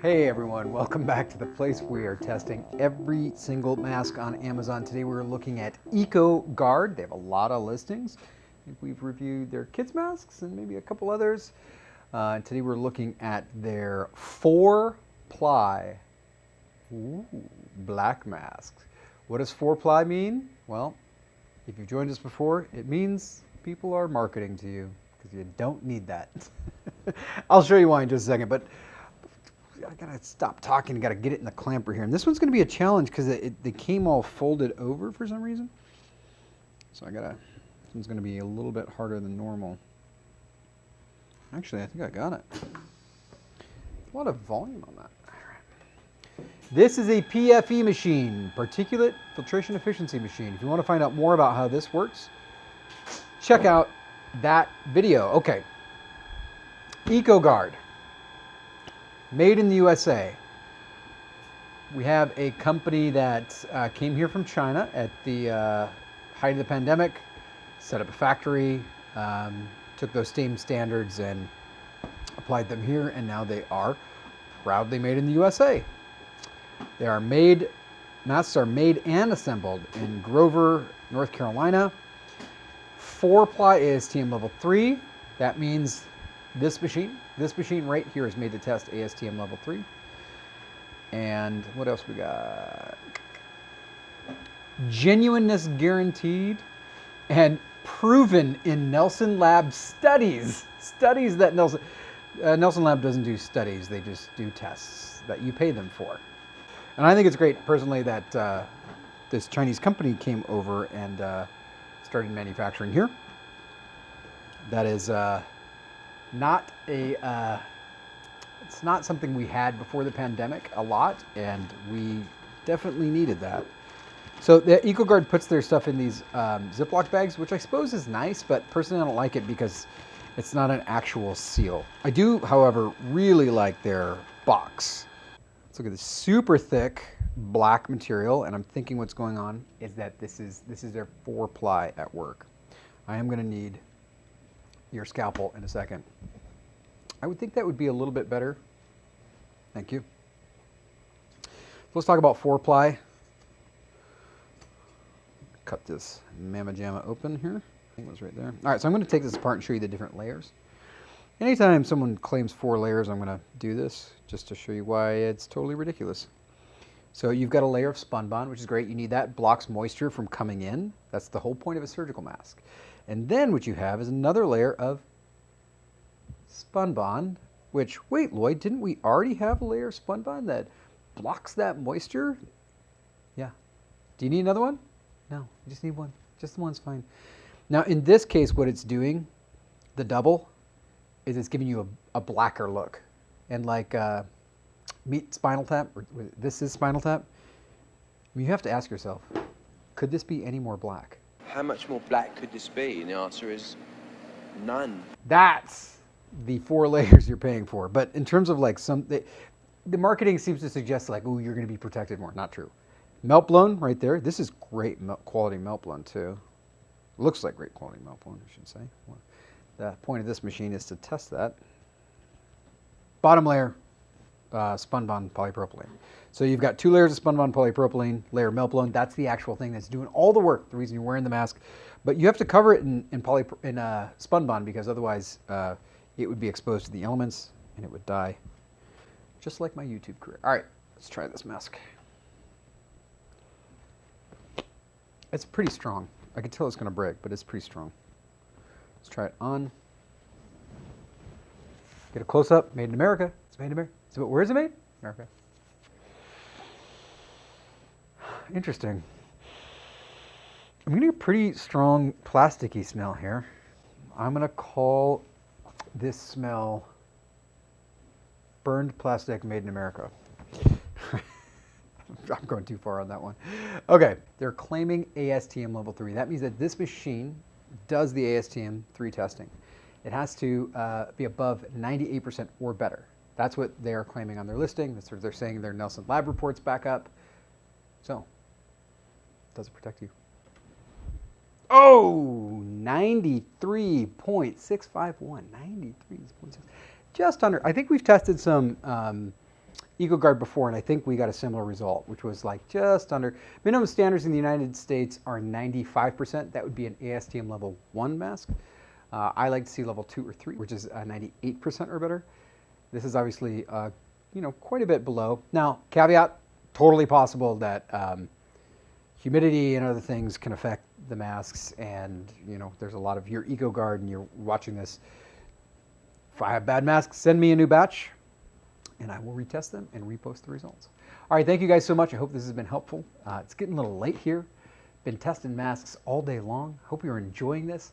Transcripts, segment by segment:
Hey everyone, welcome back to the place we are testing every single mask on Amazon. Today we're looking at ECOGuard. They have a lot of listings. I think we've reviewed their kids masks and maybe a couple others. And today we're looking at their 4-ply black masks. What does 4-ply mean? Well, if you've joined us before, it means people are marketing to you because you don't need that. I'll show you why in just a second, but I gotta stop talking. I gotta get it in the clamper here. And this one's gonna be a challenge because they came all folded over for some reason. So this one's gonna be a little bit harder than normal. Actually, I think I got it. A lot of volume on that. All right. This is a PFE machine, Particulate Filtration Efficiency Machine. If you want to find out more about how this works, check out that video. Okay. ECOGuard. Made in the USA. We have a company that came here from China at the height of the pandemic, set up a factory, took those same standards and applied them here, and now they are proudly made in the USA. Masks are made and assembled in Grover, North Carolina. 4-ply ASTM level 3. That means this machine right here is made to test ASTM level 3. And what else we got? Genuineness guaranteed and proven in Nelson Lab studies. Studies that Nelson Lab doesn't do studies, they just do tests that you pay them for. And I think it's great personally that this Chinese company came over and started manufacturing here. That is it's not something we had before the pandemic a lot, and we definitely needed that. So the ECOGuard puts their stuff in these Ziploc bags, which I suppose is nice, but personally I don't like it because it's not an actual seal. I do, however, really like their box. Let's look at this super thick black material, and I'm thinking what's going on is that this is their 4-ply at work. I am going to need your scalpel in a second. I would think that would be a little bit better. Thank you. So let's talk about 4-ply. Cut this mamma jamma open here. I think it was right there. All right, so I'm going to take this apart and show you the different layers. Anytime someone claims 4 layers, I'm going to do this just to show you why it's totally ridiculous. So you've got a layer of spun bond, which is great. You need that. Blocks moisture from coming in. That's the whole point of a surgical mask. And then what you have is another layer of spun bond, which, wait, Lloyd, didn't we already have a layer of spun bond that blocks that moisture? Yeah. Do you need another one? No, you just need one. Just the one's fine. Now, in this case, what it's doing, the double, is it's giving you a blacker look. And like meet Spinal Tap, or this is Spinal Tap, you have to ask yourself, could this be any more black? How much more black could this be? And the answer is none. That's the 4 layers you're paying for. But in terms of like the marketing seems to suggest like, oh, you're going to be protected more. Not true. Melt blown right there. This is great quality melt blown too. Looks like great quality melt blown, I should say. Well, the point of this machine is to test that. Bottom layer, spun bond polypropylene. So you've got 2 layers of spun bond polypropylene, layer melt blown. That's the actual thing that's doing all the work, the reason you're wearing the mask. But you have to cover it in spun bond because otherwise it would be exposed to the elements and it would die. Just like my YouTube career. All right, let's try this mask. It's pretty strong. I can tell it's going to break, but it's pretty strong. Let's try it on. Get a close-up. Made in America. It's made in America. So where is it made? America. Interesting. I'm getting a pretty strong plasticky smell here. I'm going to call this smell burned plastic made in America. I'm going too far on that one. Okay, they're claiming ASTM level 3. That means that this machine does the ASTM 3 testing. It has to be above 98% or better. That's what they are claiming on their listing. That's what they're saying their Nelson Lab reports back up. So, does it protect you? Oh, 93.651. 93.6. Just under. I think we've tested some EcoGuard before, and I think we got a similar result, which was like just under. Minimum standards in the United States are 95%. That would be an ASTM level 1 mask. I like to see level 2 or 3, which is 98% or better. This is obviously, quite a bit below. Now, caveat, totally possible that humidity and other things can affect the masks, and there's a lot of your EcoGuard and you're watching this. If I have bad masks, send me a new batch and I will retest them and repost the results. All right, thank you guys so much. I hope this has been helpful. It's getting a little late here. Been testing masks all day long. Hope you're enjoying this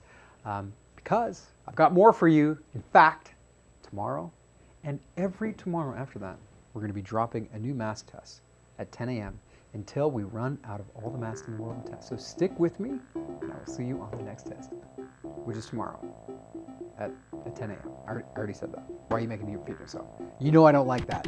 because I've got more for you. In fact, tomorrow and every tomorrow after that, we're going to be dropping a new mask test at 10 a.m. until we run out of all the masks in the world to test. So stick with me, and I will see you on the next test, which is tomorrow at 10 a.m. I already said that. Why are you making me repeat yourself? You know I don't like that.